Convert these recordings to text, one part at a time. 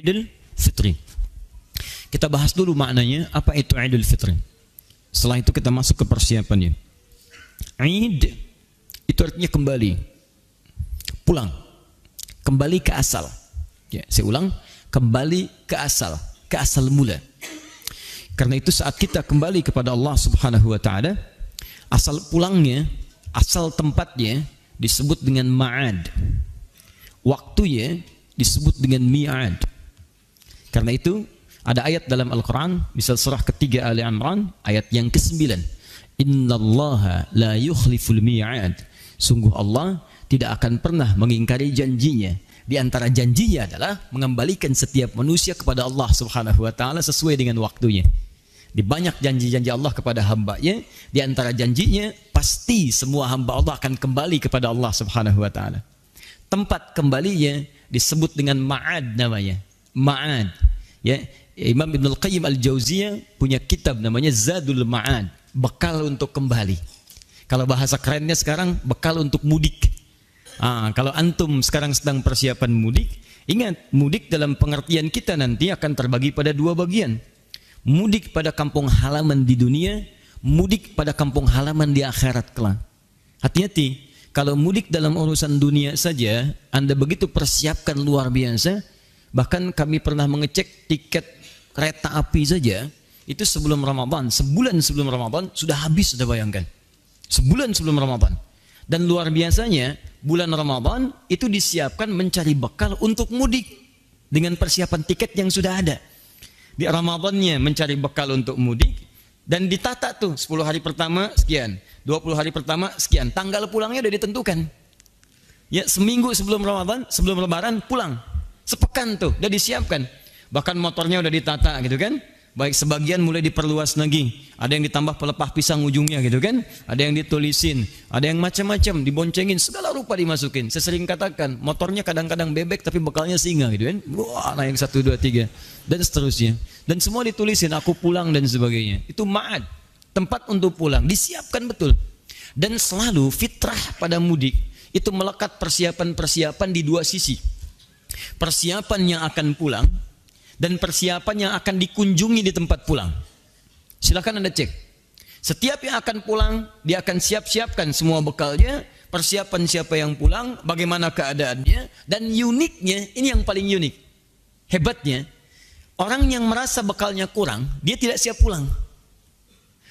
Idul Fitri. Kita bahas dulu maknanya, apa itu Idul Fitri. Setelah itu kita masuk ke persiapannya. Id itu artinya kembali, pulang, kembali ke asal. Ya, saya ulang, kembali ke asal mula. Karena itu saat kita kembali kepada Allah Subhanahu wa taala, asal pulangnya, asal tempatnya disebut dengan ma'ad. Waktunya disebut dengan mi'ad. Karena itu ada ayat dalam Al-Quran, misal surah ketiga Ali Imran, ayat yang ke-9. Innallaha la yukhliful mi'ad. Sungguh Allah tidak akan pernah mengingkari janjinya. Di antara janjinya adalah mengembalikan setiap manusia kepada Allah Subhanahu wa taala sesuai dengan waktunya. Di banyak janji-janji Allah kepada hamba-Nya, di antara janjinya pasti semua hamba Allah akan kembali kepada Allah Subhanahu wa taala. Tempat kembalinya disebut dengan ma'ad namanya. Ma'ad. Ya, Imam Ibn Al-Qayyim Al-Jauziyah punya kitab namanya Zadul Ma'ad, bekal untuk kembali. Kalau bahasa kerennya sekarang, bekal untuk mudik. Kalau antum sekarang sedang persiapan mudik, ingat, mudik dalam pengertian kita nanti akan terbagi pada dua bagian. Mudik pada kampung halaman di dunia, mudik pada kampung halaman di akhirat kelak. Hati-hati, kalau mudik dalam urusan dunia saja, Anda begitu persiapkan luar biasa. Bahkan kami pernah mengecek tiket kereta api saja, itu sebelum Ramadan, sebulan sebelum Ramadan sudah habis, sudah bayangkan. Sebulan sebelum Ramadan. Dan luar biasanya, bulan Ramadan itu disiapkan mencari bekal untuk mudik dengan persiapan tiket yang sudah ada. Di Ramadannya mencari bekal untuk mudik, dan ditata tuh 10 hari pertama sekian, 20 hari pertama sekian, tanggal pulangnya udah ditentukan. Ya, seminggu sebelum Ramadan, sebelum Lebaran pulang. Sepekan tuh udah disiapkan. Bahkan motornya udah ditata gitu kan. Baik, sebagian mulai diperluas lagi. Ada yang ditambah pelepah pisang ujungnya gitu kan. Ada yang ditulisin, ada yang macam-macam, diboncengin, segala rupa dimasukin. Saya sering katakan, motornya kadang-kadang bebek tapi bekalnya singa gitu kan. Wah, naik 1, 2, 3 dan seterusnya. Dan semua ditulisin, aku pulang dan sebagainya. Itu ma'ad, tempat untuk pulang, disiapkan betul. Dan selalu fitrah pada mudik itu melekat persiapan-persiapan di dua sisi. Persiapan yang akan pulang dan persiapan yang akan dikunjungi di tempat pulang. Silakan Anda cek. Setiap yang akan pulang, dia akan siap-siapkan semua bekalnya, persiapan siapa yang pulang, bagaimana keadaannya, dan uniknya, ini yang paling unik. Hebatnya, orang yang merasa bekalnya kurang, dia tidak siap pulang.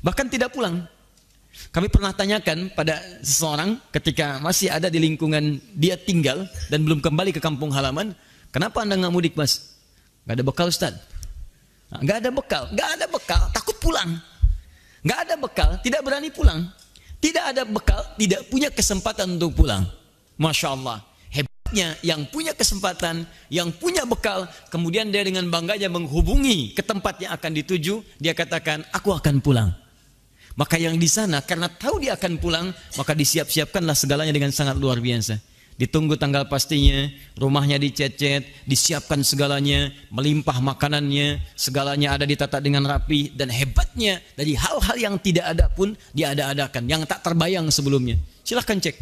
Bahkan tidak pulang. Kami pernah tanyakan pada seseorang ketika masih ada di lingkungan dia tinggal dan belum kembali ke kampung halaman, kenapa Anda nggak mudik, Mas? Gak ada bekal, Ustaz. Gak ada bekal, takut pulang. Gak ada bekal, tidak berani pulang. Tidak ada bekal, tidak punya kesempatan untuk pulang. Masya Allah, hebatnya yang punya kesempatan, yang punya bekal, kemudian dia dengan bangganya menghubungi ke tempat yang akan dituju, dia katakan, aku akan pulang. Maka yang di sana, karena tahu dia akan pulang, maka disiap-siapkanlah segalanya dengan sangat luar biasa. Ditunggu tanggal pastinya, rumahnya dicecet, disiapkan segalanya, melimpah makanannya, segalanya ada ditata dengan rapi, dan hebatnya dari hal-hal yang tidak ada pun diada-adakan, yang tak terbayang sebelumnya. Silahkan cek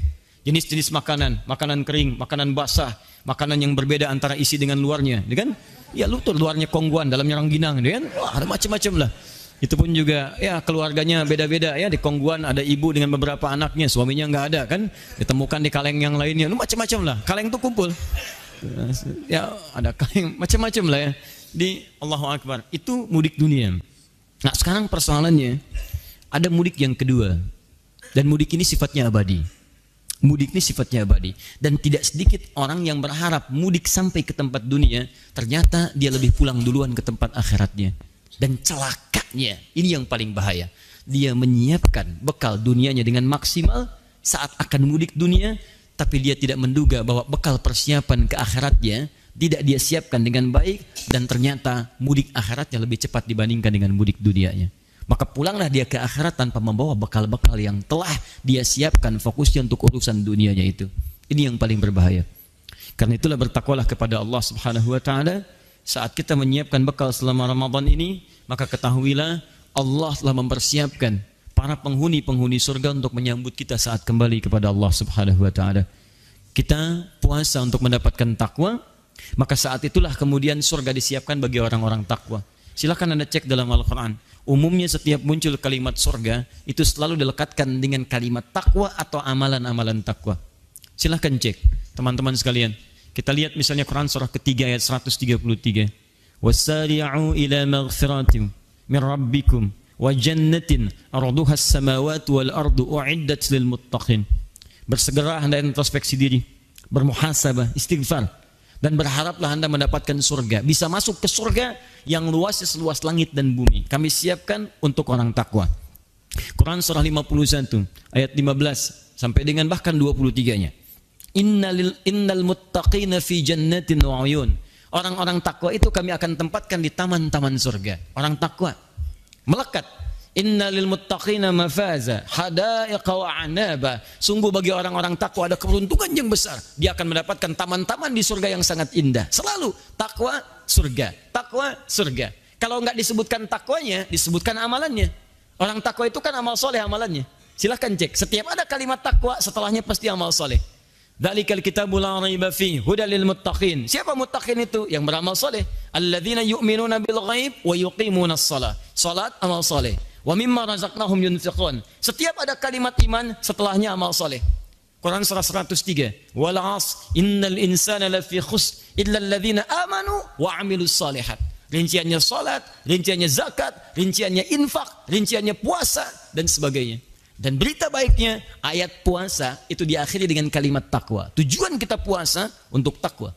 jenis-jenis makanan, makanan kering, makanan basah, makanan yang berbeda antara isi dengan luarnya, kan? Ya lutur, luarnya kongguan, dalamnya rangginang, kan? Wah, ada macam-macam lah. Itu pun juga ya keluarganya beda-beda ya. Di Kongguan ada ibu dengan beberapa anaknya, suaminya nggak ada kan, ditemukan di kaleng yang lainnya, macam-macam lah. Kaleng tuh kumpul ya, ada kaleng macam-macam lah ya. Di Allahu Akbar, itu mudik dunia. Nah sekarang persoalannya, ada mudik yang kedua, dan mudik ini sifatnya abadi. Mudik ini sifatnya abadi, dan tidak sedikit orang yang berharap mudik sampai ke tempat dunia, ternyata dia lebih pulang duluan ke tempat akhiratnya. Dan celakanya, ini yang paling bahaya, dia menyiapkan bekal dunianya dengan maksimal saat akan mudik dunia, tapi dia tidak menduga bahwa bekal persiapan ke akhiratnya tidak dia siapkan dengan baik, dan ternyata mudik akhiratnya lebih cepat dibandingkan dengan mudik dunianya. Maka pulanglah dia ke akhirat tanpa membawa bekal-bekal yang telah dia siapkan fokusnya untuk urusan dunianya itu. Ini yang paling berbahaya. Karena itulah bertakwalah kepada Allah Subhanahu wa taala. Saat kita menyiapkan bekal selama Ramadan ini, maka ketahuilah Allah telah mempersiapkan para penghuni-penghuni surga untuk menyambut kita saat kembali kepada Allah Subhanahu wa taala. Kita puasa untuk mendapatkan takwa, Maka saat itulah kemudian surga disiapkan bagi orang-orang takwa. Silakan Anda cek dalam Al-Quran. Umumnya setiap muncul kalimat surga, itu selalu dilekatkan dengan kalimat takwa atau amalan-amalan takwa. Silakan cek, teman-teman sekalian. Kita lihat misalnya Quran surah ketiga ayat 133. Wasari'u ila maghfiratim min rabbikum wa jannatin arduhas samawati wal ardu u'iddat lil muttaqin. Bersegera Anda introspeksi diri, bermuhasabah, istighfar, dan berharaplah Anda mendapatkan surga. Bisa masuk ke surga yang luasnya seluas langit dan bumi. Kami siapkan untuk orang takwa. Quran surah 51 ayat 15 sampai dengan bahkan 23-nya. Innal muttaqina fi jannatin wa uyun. Orang-orang takwa itu kami akan tempatkan di taman-taman surga. Orang takwa melekat. Innalil muttaqina mafaza hadaiqa wa anaba. Sungguh bagi orang-orang takwa ada keberuntungan yang besar. Dia akan mendapatkan taman-taman di surga yang sangat indah. Selalu takwa surga, takwa surga. Kalau enggak disebutkan takwanya, disebutkan amalannya. Orang takwa itu kan amal soleh amalannya. Silahkan cek. Setiap ada kalimat takwa, setelahnya pasti amal soleh. Dzalikal kitabul la raiba fihi hudal lil muttaqin. Siapa muttaqin itu? Yang beramal soleh. Alladzina yu'minuna bil ghaib wa yuqimunas shalah. Salat amal soleh. Wa mimma razaqnahum yunfiqun. Setiap ada kalimat iman, setelahnya amal soleh. Quran surah 103. Wal 'asr innal insana lafi khusr illa alladzina amanu wa 'amilus shalihat. Rinciannya salat, rinciannya zakat, rinciannya infak, rinciannya puasa dan sebagainya. Dan berita baiknya, ayat puasa itu diakhiri dengan kalimat takwa. Tujuan kita puasa untuk takwa.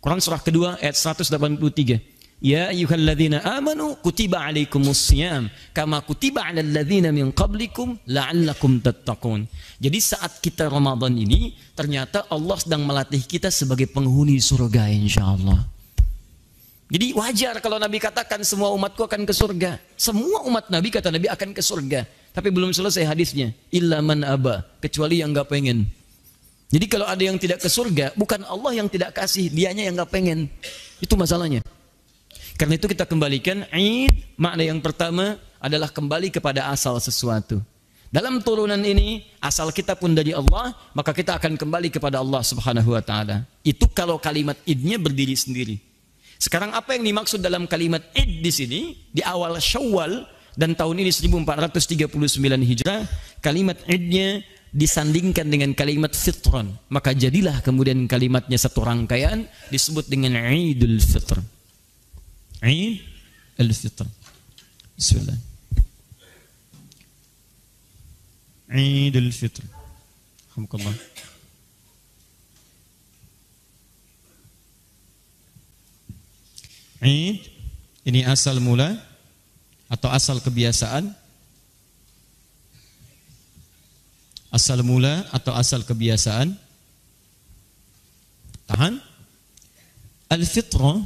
Quran surah kedua ayat 183. Ya ayyuhalladzina amanu kutiba alaikumusiyam kama kutiba alal ladzina min qablikum la'allakum tattaqun. Jadi saat kita Ramadan ini, ternyata Allah sedang melatih kita sebagai penghuni surga insyaallah. Jadi wajar kalau Nabi katakan semua umatku akan ke surga. Semua umat Nabi kata Nabi akan ke surga. Tapi belum selesai hadisnya. Illa man aba. Kecuali yang gak pengen. Jadi kalau ada yang tidak ke surga, bukan Allah yang tidak kasih, dianya yang gak pengen. Itu masalahnya. Karena itu kita kembalikan Id, makna yang pertama adalah kembali kepada asal sesuatu. Dalam turunan ini, asal kita pun dari Allah, maka kita akan kembali kepada Allah Subhanahu wa taala. Itu kalau kalimat Idnya berdiri sendiri. Sekarang apa yang dimaksud dalam kalimat Id di sini, di awal Syawal dan tahun ini 1439 Hijrah, kalimat Idnya disandingkan dengan kalimat Fitron. Maka jadilah kemudian kalimatnya satu rangkaian disebut dengan Idul Fitr. Id al-Fitr. Bismillah. Idul Fitr. Alhamdulillah. Id ini asal mula atau asal kebiasaan. Asal mula atau asal kebiasaan. Tahan. Al-fitrah.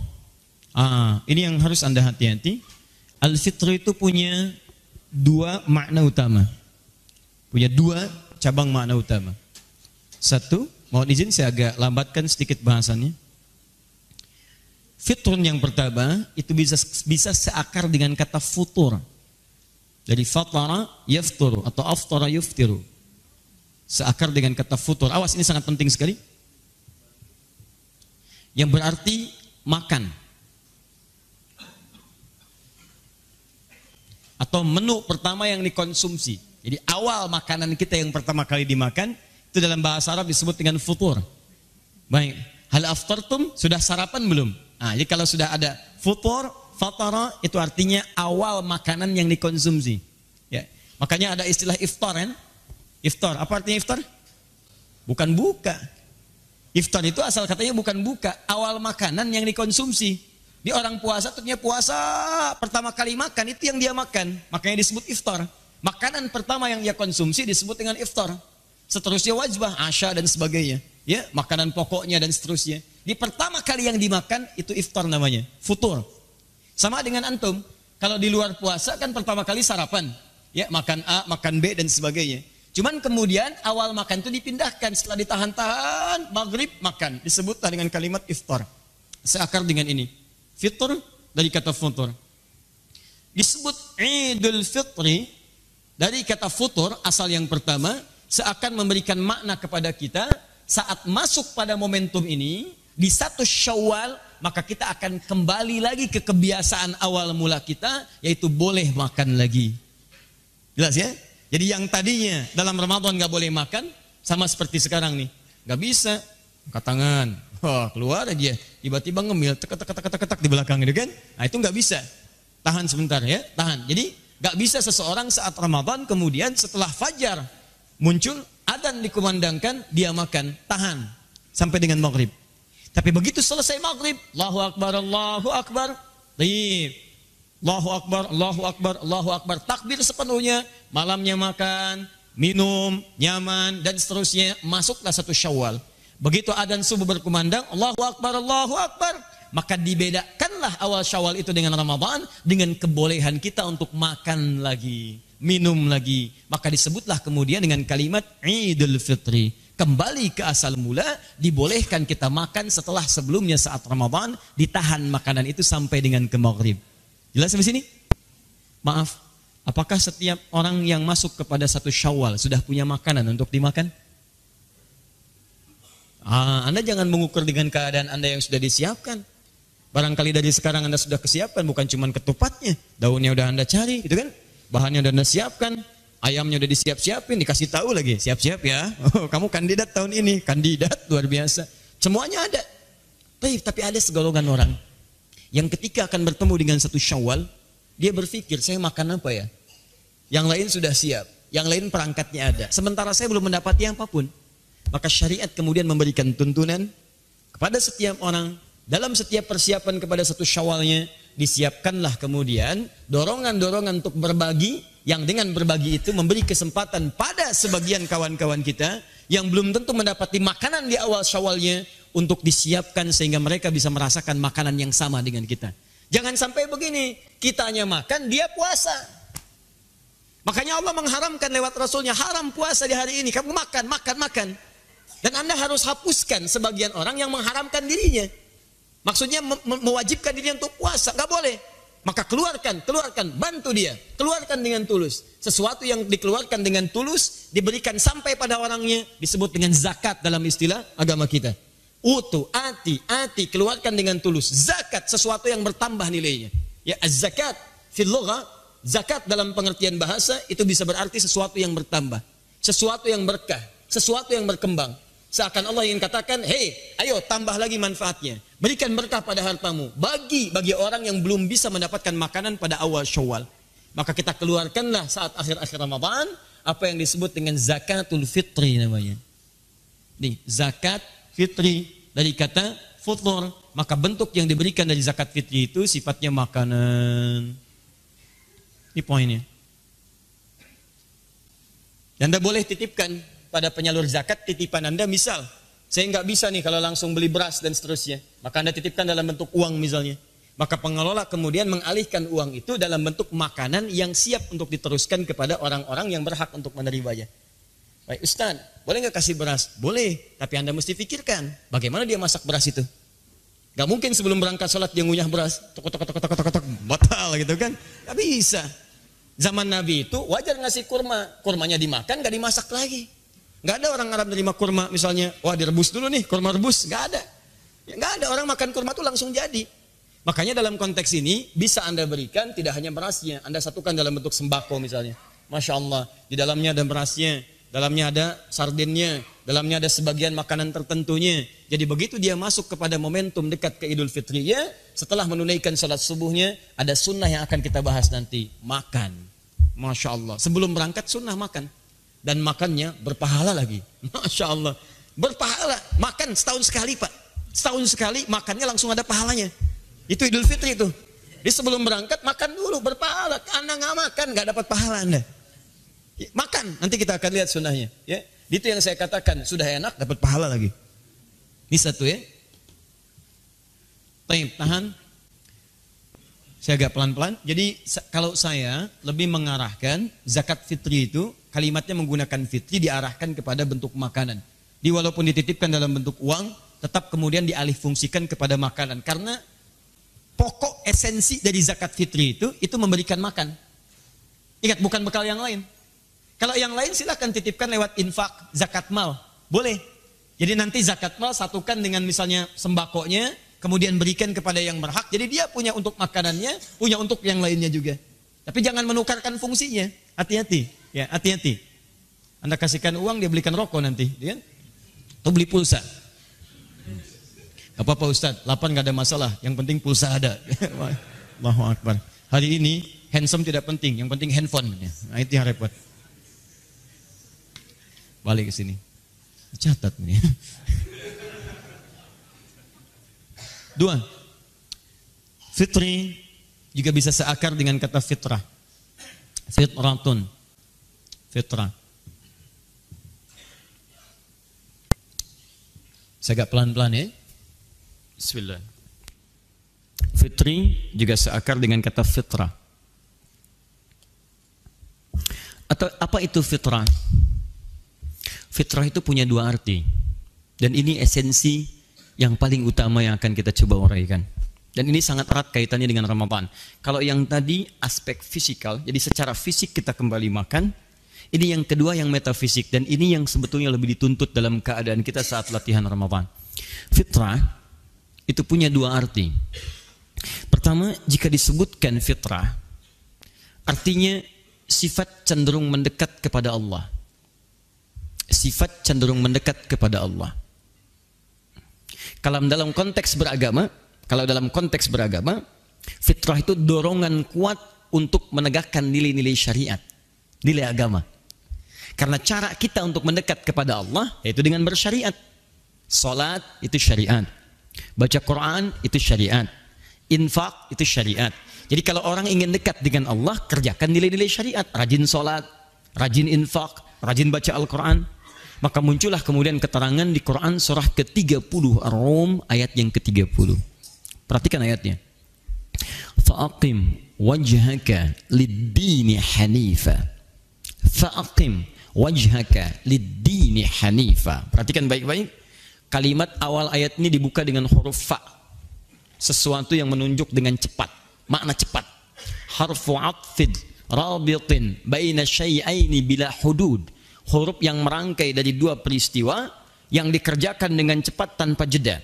Ini yang harus Anda hati-hati. Al-fitrah itu punya dua makna utama. Punya dua cabang makna utama. Satu, mohon izin saya agak lambatkan sedikit bahasannya. Fitrun yang pertama itu bisa seakar dengan kata futur. Dari fatara yafturu atau aftara yuftiru. Seakar dengan kata futur. Awas, ini sangat penting sekali. Yang berarti makan. Atau menu pertama yang dikonsumsi. Jadi awal makanan kita yang pertama kali dimakan itu dalam bahasa Arab disebut dengan futur. Baik, hal aftartum, sudah sarapan belum? Jadi kalau sudah ada futur, fatara itu artinya awal makanan yang dikonsumsi. Ya, makanya ada istilah iftar kan? Iftar, apa artinya iftar? Bukan buka. Iftar itu asal katanya bukan buka, awal makanan yang dikonsumsi. Di orang puasa tentunya puasa pertama kali makan itu yang dia makan, makanya disebut iftar. Makanan pertama yang dia konsumsi disebut dengan iftar. Seterusnya wajbah, asya dan sebagainya. Ya, makanan pokoknya dan seterusnya. Di pertama kali yang dimakan itu iftar namanya, futur. Sama dengan antum, kalau di luar puasa kan pertama kali sarapan, ya makan A, makan B dan sebagainya. Cuman kemudian awal makan itu dipindahkan setelah ditahan-tahan maghrib makan, disebutlah dengan kalimat iftar. Seakar dengan ini, fitr dari kata futur. Disebut Idul Fitri dari kata futur asal yang pertama, seakan memberikan makna kepada kita saat masuk pada momentum ini di 1 Syawal, maka kita akan kembali lagi ke kebiasaan awal mula kita, yaitu boleh makan lagi. Jelas ya? Jadi yang tadinya dalam Ramadan gak boleh makan, sama seperti sekarang nih. Gak bisa, angkat tangan, wah keluar aja, tiba-tiba ngemil, tek di belakang gitu kan. Nah itu gak bisa. Tahan sebentar ya, tahan. Jadi gak bisa seseorang saat Ramadan kemudian setelah fajar muncul, adzan dikumandangkan, dia makan, tahan sampai dengan maghrib. Tapi begitu selesai maghrib, Allahu Akbar, Allahu Akbar, Allahu Akbar, Allahu Akbar, Allahu Akbar, takbir sepenuhnya, malamnya makan, minum, nyaman, dan seterusnya, masuklah 1 Syawal. Begitu adzan subuh berkumandang, Allahu Akbar, Allahu Akbar, maka dibedakanlah awal Syawal itu dengan Ramadan, dengan kebolehan kita untuk makan lagi, minum lagi. Maka disebutlah kemudian dengan kalimat Idul Fitri. Kembali ke asal mula, dibolehkan kita makan setelah sebelumnya saat Ramadan, ditahan makanan itu sampai dengan ke maghrib. Jelas sampai sini? Maaf, apakah setiap orang yang masuk kepada 1 Syawal sudah punya makanan untuk dimakan? Anda jangan mengukur dengan keadaan Anda yang sudah disiapkan. Barangkali dari sekarang Anda sudah kesiapkan, bukan cuma ketupatnya, daunnya udah Anda cari, gitu kan? Bahannya udah Anda siapkan, ayamnya udah disiap-siapin, dikasih tahu lagi, siap-siap ya. Oh, kamu kandidat tahun ini, kandidat luar biasa. Semuanya ada. Tapi ada segolongan orang yang ketika akan bertemu dengan 1 Syawal, dia berpikir, saya makan apa ya? Yang lain sudah siap, yang lain perangkatnya ada. Sementara saya belum mendapati apapun. Maka syariat kemudian memberikan tuntunan kepada setiap orang, dalam setiap persiapan kepada 1 Syawalnya, disiapkanlah kemudian dorongan-dorongan untuk berbagi, yang dengan berbagi itu memberi kesempatan pada sebagian kawan-kawan kita yang belum tentu mendapati makanan di awal Syawalnya, untuk disiapkan sehingga mereka bisa merasakan makanan yang sama dengan kita. Jangan sampai begini, kitanya makan, dia puasa. Makanya Allah mengharamkan lewat Rasulnya, haram puasa di hari ini, kamu makan. Dan Anda harus hapuskan sebagian orang yang mengharamkan dirinya. Maksudnya mewajibkan dirinya untuk puasa, gak boleh. Maka keluarkan, bantu dia, keluarkan dengan tulus. Sesuatu yang dikeluarkan dengan tulus, diberikan sampai pada orangnya, disebut dengan zakat dalam istilah agama kita. Ati, keluarkan dengan tulus. Zakat, sesuatu yang bertambah nilainya. Ya, az-zakat fil lugha, zakat dalam pengertian bahasa itu bisa berarti sesuatu yang bertambah, sesuatu yang berkah, sesuatu yang berkembang. Seakan Allah ingin katakan, hei, ayo tambah lagi manfaatnya. Berikan berkah pada hartamu. Bagi orang yang belum bisa mendapatkan makanan pada awal Syawal. Maka kita keluarkanlah saat akhir-akhir Ramadan apa yang disebut dengan zakatul fitri namanya. Nih, zakat fitri dari kata futur. Maka bentuk yang diberikan dari zakat fitri itu sifatnya makanan. Ini poinnya. Dan Anda boleh titipkan pada penyalur zakat, titipan Anda, misal saya nggak bisa nih kalau langsung beli beras dan seterusnya, maka Anda titipkan dalam bentuk uang misalnya. Maka pengelola kemudian mengalihkan uang itu dalam bentuk makanan yang siap untuk diteruskan kepada orang-orang yang berhak untuk menerimanya. Baik Ustaz, boleh nggak kasih beras? Boleh, tapi Anda mesti pikirkan bagaimana dia masak beras itu. Gak mungkin sebelum berangkat sholat dia ngunyah beras, tok batal gitu kan? Gak bisa. Zaman Nabi itu wajar ngasih kurma, kurmanya dimakan, gak dimasak lagi. Gak ada orang Arab nerima kurma misalnya, wah direbus dulu nih, kurma rebus, gak ada. Ya, gak ada orang makan kurma itu langsung jadi. Makanya dalam konteks ini bisa Anda berikan tidak hanya berasnya, Anda satukan dalam bentuk sembako misalnya. Masya Allah, di dalamnya ada berasnya, dalamnya ada sardennya, dalamnya ada sebagian makanan tertentunya. Jadi begitu dia masuk kepada momentum dekat ke Idul Fitrinya, setelah menunaikan salat subuhnya, ada sunnah yang akan kita bahas nanti, makan. Masya Allah, sebelum berangkat sunnah makan. Dan makannya berpahala lagi. Masya Allah. Berpahala. Makan setahun sekali Pak. Setahun sekali makannya langsung ada pahalanya. Itu Idul Fitri itu. Di sebelum berangkat makan dulu berpahala. Anda nggak makan nggak dapat pahala Anda. Makan. Nanti kita akan lihat sunnahnya. Ya. Itu yang saya katakan. Sudah enak dapat pahala lagi. Ini satu ya. Tahan. Saya agak pelan-pelan. Jadi kalau saya lebih mengarahkan zakat fitri itu, kalimatnya menggunakan fitri diarahkan kepada bentuk makanan. Walaupun dititipkan dalam bentuk uang, tetap kemudian dialih fungsikan kepada makanan. Karena pokok esensi dari zakat fitri itu memberikan makan. Ingat, bukan bekal yang lain. Kalau yang lain silahkan titipkan lewat infak, zakat mal. Boleh. Jadi nanti zakat mal satukan dengan misalnya sembakonya, kemudian berikan kepada yang berhak. Jadi dia punya untuk makanannya, punya untuk yang lainnya juga. Tapi jangan menukarkan fungsinya. Hati-hati, ya hati-hati. Anda kasihkan uang, dia belikan rokok nanti, ya kan? Atau beli pulsa. Gak apa-apa Ustaz, lapar gak ada masalah. Yang penting pulsa ada. Allahu Akbar. Hari ini handsome tidak penting, yang penting handphone. Nah itu yang repot. Balik ke sini. Catat ini. 2. Fitri juga bisa seakar dengan kata fitrah. Fitratun. Fitrah. Saya agak pelan-pelan ya. Bismillah. Fitri juga seakar dengan kata fitrah. Atau apa itu fitrah? Fitrah itu punya dua arti. Dan ini esensi yang paling utama yang akan kita coba uraikan. Dan ini sangat erat kaitannya dengan Ramadan. Kalau yang tadi aspek fisikal, jadi secara fisik kita kembali makan. Ini yang kedua yang metafisik. Dan ini yang sebetulnya lebih dituntut dalam keadaan kita saat latihan Ramadan. Fitrah itu punya dua arti. Pertama, jika disebutkan fitrah, artinya sifat cenderung mendekat kepada Allah. Sifat cenderung mendekat kepada Allah. Kalau dalam konteks beragama, fitrah itu dorongan kuat untuk menegakkan nilai-nilai syariat, nilai agama. Karena cara kita untuk mendekat kepada Allah yaitu dengan bersyariat. Salat itu syariat. Baca Quran itu syariat. Infak itu syariat. Jadi kalau orang ingin dekat dengan Allah, kerjakan nilai-nilai syariat. Rajin salat, rajin infak, rajin baca Al-Quran. Maka muncullah kemudian keterangan di Quran surah ke-30 Ar-Rum ayat yang ke-30. Perhatikan ayatnya. Fa'aqim wajhaka lid-dini hanifa. Fa'aqim wajhaka lid-dini hanifa. Perhatikan baik-baik. Kalimat awal ayat ini dibuka dengan huruf fa. Sesuatu yang menunjuk dengan cepat. Makna cepat. Harfu atfid rabitin baina syai'aini bila hudud. Huruf yang merangkai dari dua peristiwa yang dikerjakan dengan cepat tanpa jeda.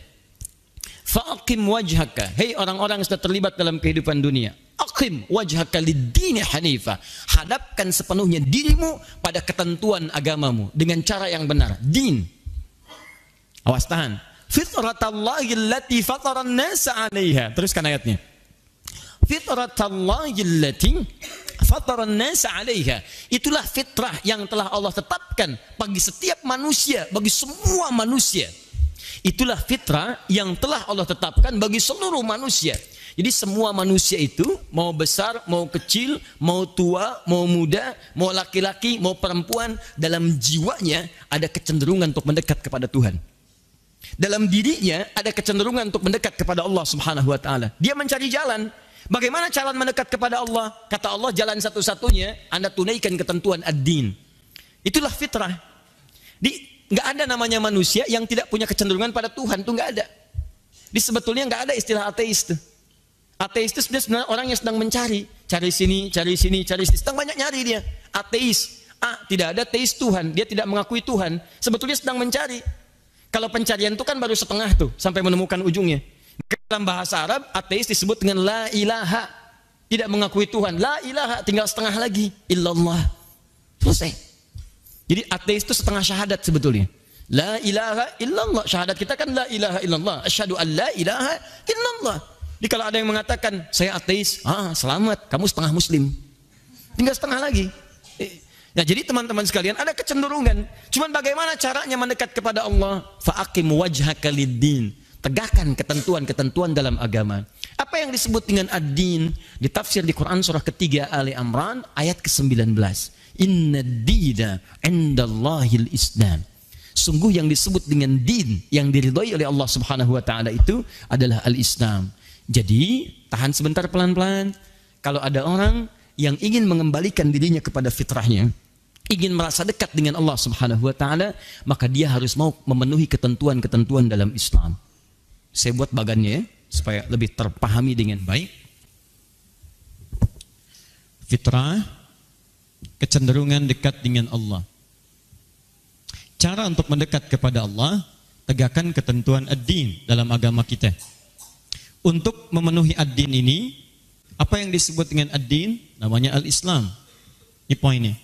Fa'aqim wajhaka. Hei orang-orang yang sudah terlibat dalam kehidupan dunia. Aqim wajhaka lid-dini hanifa. Hadapkan sepenuhnya dirimu pada ketentuan agamamu dengan cara yang benar. Din. Awas tahan. Fitratallahi allati fataran nasa 'alaiha. Teruskan ayatnya. Fitratallahi allati fataran nasa 'alaiha. Itulah fitrah yang telah Allah tetapkan bagi setiap manusia, bagi semua manusia. Itulah fitrah yang telah Allah tetapkan bagi seluruh manusia. Jadi semua manusia itu, mau besar, mau kecil, mau tua, mau muda, mau laki-laki, mau perempuan, dalam jiwanya ada kecenderungan untuk mendekat kepada Tuhan. Dalam dirinya ada kecenderungan untuk mendekat kepada Allah Subhanahu wa taala. Dia mencari jalan. Bagaimana cara mendekat kepada Allah? Kata Allah, jalan satu-satunya Anda tunaikan ketentuan ad-din. Itulah fitrah. Nggak ada namanya manusia yang tidak punya kecenderungan pada Tuhan, itu nggak ada. Sebetulnya nggak ada istilah ateis itu. Ateis itu sebenarnya orang yang sedang mencari, cari sini, sedang banyak nyari dia. Ateis, tidak ada teis Tuhan, dia tidak mengakui Tuhan. Sebetulnya sedang mencari. Kalau pencarian itu kan baru setengah tuh, sampai menemukan ujungnya. Dalam bahasa Arab, ateis disebut dengan la ilaha, tidak mengakui Tuhan. La ilaha, tinggal setengah lagi, illallah. Selesai. Jadi ateis itu setengah syahadat sebetulnya. La ilaha illallah. Syahadat kita kan la ilaha illallah. Asyhadu an la ilaha illallah. Jadi kalau ada yang mengatakan saya ateis, selamat, kamu setengah muslim. Tinggal setengah lagi. Nah, jadi teman-teman sekalian ada kecenderungan. Cuman bagaimana caranya mendekat kepada Allah? Fa'aqim wajhaka lid-din. Tegakkan ketentuan-ketentuan dalam agama. Apa yang disebut dengan ad-din? Ditafsir di Quran surah ketiga Ali Imran ayat ke-19. Inna dina indallahil Islam. Sungguh yang disebut dengan din yang diridhai oleh Allah Subhanahu wa taala itu adalah al-Islam. Jadi, tahan sebentar pelan-pelan. Kalau ada orang yang ingin mengembalikan dirinya kepada fitrahnya, ingin merasa dekat dengan Allah Subhanahu wa taala, maka dia harus mau memenuhi ketentuan-ketentuan dalam Islam. Saya buat bagannya ya, supaya lebih terpahami dengan baik. Fitrah, kecenderungan dekat dengan Allah. Cara untuk mendekat kepada Allah, tegakkan ketentuan ad-din dalam agama kita. Untuk memenuhi ad-din ini, apa yang disebut dengan ad-din? Namanya al-Islam. Ini poinnya.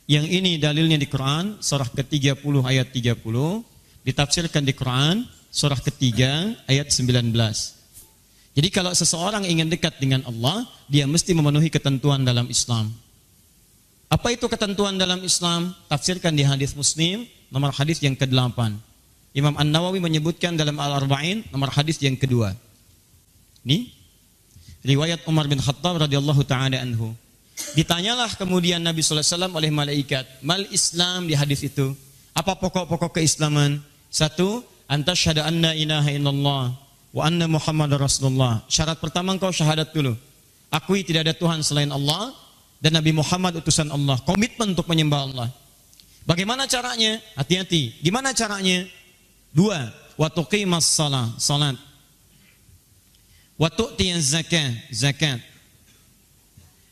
Yang ini dalilnya di Quran, surah ke-30 ayat 30, ditafsirkan di Quran, surah ketiga ayat 19. Jadi kalau seseorang ingin dekat dengan Allah, dia mesti memenuhi ketentuan dalam Islam. Apa itu ketentuan dalam Islam? Tafsirkan di hadis Muslim, nomor hadis yang ke-8. Imam An-Nawawi menyebutkan dalam Al-Arba'in, nomor hadis yang kedua. Ini riwayat Umar bin Khattab radhiyallahu taala anhu. Ditanyalah kemudian Nabi sallallahu alaihi wasallam oleh malaikat, "Mal Islam?" di hadis itu. Apa pokok-pokok keislaman? 1, antasyhadu anna ilaha illallah wa anna Muhammadar Rasulullah. Syarat pertama engkau syahadat dulu. Akui tidak ada Tuhan selain Allah dan Nabi Muhammad utusan Allah. Komitmen untuk menyembah Allah. Bagaimana caranya? Hati-hati. Gimana caranya? 2, wa tuqimas salat. Wa tu'tiyaz zakat.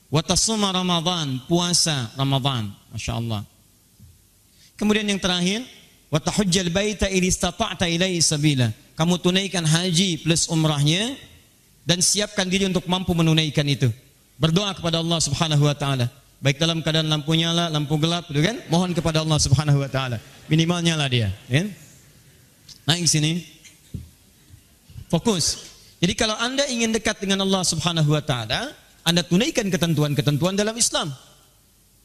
Wa tasuma Ramadan, puasa Ramadan. Masya Allah. Kemudian yang terakhir, wa tahujjal baita in istata'ta ilaihi sabila. Kamu tunaikan haji plus umrahnya dan siapkan diri untuk mampu menunaikan itu. Berdoa kepada Allah Subhanahu wa taala. Baik dalam keadaan lampu nyala, lampu gelap, gitu kan? Mohon kepada Allah Subhanahu wa taala. Minimal nyala dia, ya. Naik sini. Fokus. Jadi kalau Anda ingin dekat dengan Allah Subhanahu wa taala, Anda tunaikan ketentuan-ketentuan dalam Islam.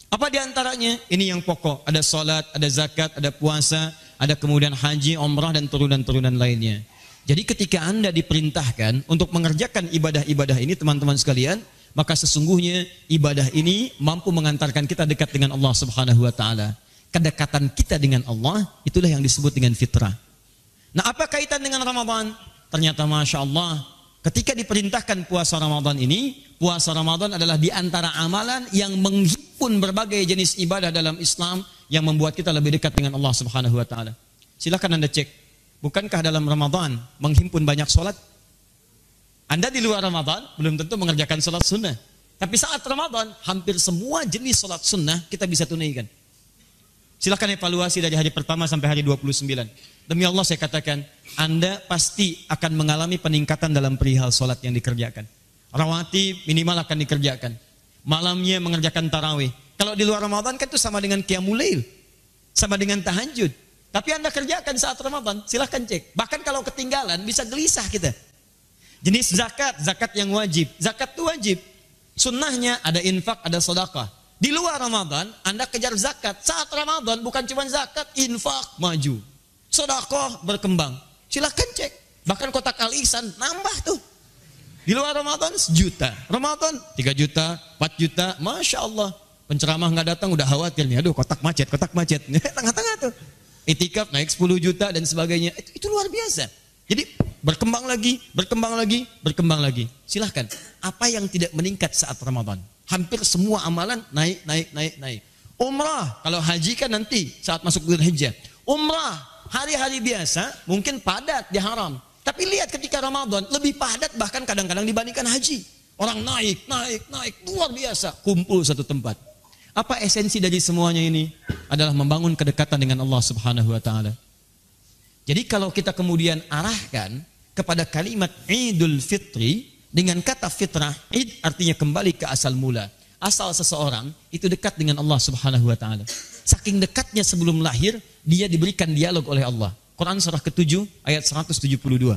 Apa di antaranya? Ini yang pokok. Ada salat, ada zakat, ada puasa, ada kemudian haji, umrah dan turunan-turunan lainnya. Jadi ketika Anda diperintahkan untuk mengerjakan ibadah-ibadah ini, teman-teman sekalian, maka sesungguhnya ibadah ini mampu mengantarkan kita dekat dengan Allah Subhanahu wa taala. Kedekatan kita dengan Allah itulah yang disebut dengan fitrah. Nah, apa kaitan dengan Ramadan? Ternyata Masya Allah, ketika diperintahkan puasa Ramadan ini, puasa Ramadan adalah di antara amalan yang menghimpun berbagai jenis ibadah dalam Islam yang membuat kita lebih dekat dengan Allah Subhanahu wa taala. Silakan Anda cek, bukankah dalam Ramadan menghimpun banyak sholat? Anda di luar Ramadan belum tentu mengerjakan sholat sunnah, tapi saat Ramadan hampir semua jenis sholat sunnah kita bisa tunaikan. Silakan evaluasi dari hari pertama sampai hari 29. Demi Allah saya katakan, Anda pasti akan mengalami peningkatan dalam perihal sholat yang dikerjakan. Rawatib minimal akan dikerjakan. Malamnya mengerjakan tarawih. Kalau di luar Ramadan kan itu sama dengan qiyamul lail, sama dengan tahajud. Tapi Anda kerjakan saat Ramadan, silahkan cek. Bahkan kalau ketinggalan bisa gelisah kita. Jenis zakat yang wajib. Zakat itu wajib. Sunnahnya ada infak, ada sedekah. Di luar Ramadan, Anda kejar zakat. Saat Ramadan bukan cuma zakat, infak maju. Sedekah berkembang. Silahkan cek. Bahkan kotak Al-Ihsan nambah tuh. Di luar Ramadan 1 juta. Ramadan 3 juta, 4 juta. Masya Allah. Penceramah nggak datang udah khawatir nih. Aduh kotak macet. Tengah-tengah tuh. Itikaf naik 10 juta dan sebagainya. Itu luar biasa. Jadi berkembang lagi. Silahkan. Apa yang tidak meningkat saat Ramadan? Hampir semua amalan naik. Umrah. Kalau haji kan nanti saat masuk bulan Hijjah. Umrah. Hari-hari biasa mungkin padat di haram. Tapi lihat ketika Ramadan lebih padat bahkan kadang-kadang dibandingkan haji. Orang naik, luar biasa. Kumpul satu tempat. Apa esensi dari semuanya ini? Adalah membangun kedekatan dengan Allah Subhanahu wa taala. Jadi kalau kita kemudian arahkan kepada kalimat Idul Fitri dengan kata fitrah, id artinya kembali ke asal mula. Asal seseorang itu dekat dengan Allah Subhanahu wa taala. Saking dekatnya sebelum lahir, dia diberikan dialog oleh Allah. Quran surah ke-7 ayat 172.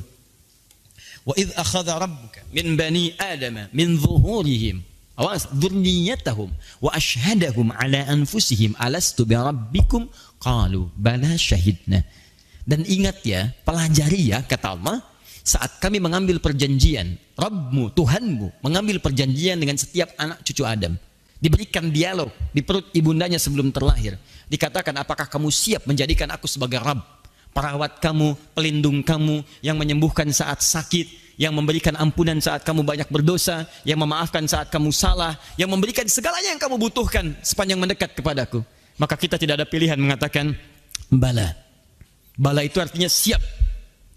Wa idz akhadha rabbuka min bani adama min zuhurihim awas dzurriyyatahum wa ashhadahum ala anfusihim alastu bi rabbikum qalu bala syahidna. Dan ingat ya, pelajari ya kata Allah, saat kami mengambil perjanjian, Rabbmu, Tuhanmu mengambil perjanjian dengan setiap anak cucu Adam. Diberikan dialog di perut ibundanya sebelum terlahir. Dikatakan, apakah kamu siap menjadikan aku sebagai Rabb? Perawat kamu, pelindung kamu, yang menyembuhkan saat sakit, yang memberikan ampunan saat kamu banyak berdosa, yang memaafkan saat kamu salah, yang memberikan segalanya yang kamu butuhkan sepanjang mendekat kepadaku. Maka kita tidak ada pilihan mengatakan, bala. Bala itu artinya siap,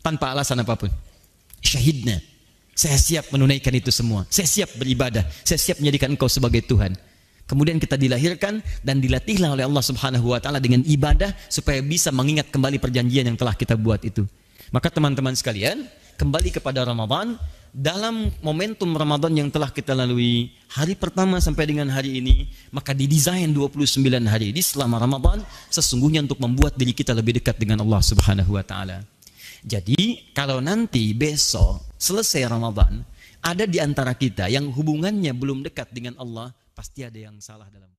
tanpa alasan apapun. Syahidna, saya siap menunaikan itu semua. Saya siap beribadah, saya siap menjadikan engkau sebagai Tuhan. Kemudian kita dilahirkan dan dilatihlah oleh Allah Subhanahu wa taala dengan ibadah supaya bisa mengingat kembali perjanjian yang telah kita buat itu. Maka teman-teman sekalian, kembali kepada Ramadan, dalam momentum Ramadan yang telah kita lalui, hari pertama sampai dengan hari ini, maka didesain 29 hari ini selama Ramadan sesungguhnya untuk membuat diri kita lebih dekat dengan Allah Subhanahu wa taala. Jadi, kalau nanti besok selesai Ramadan, ada di antara kita yang hubungannya belum dekat dengan Allah, pasti ada yang salah dalam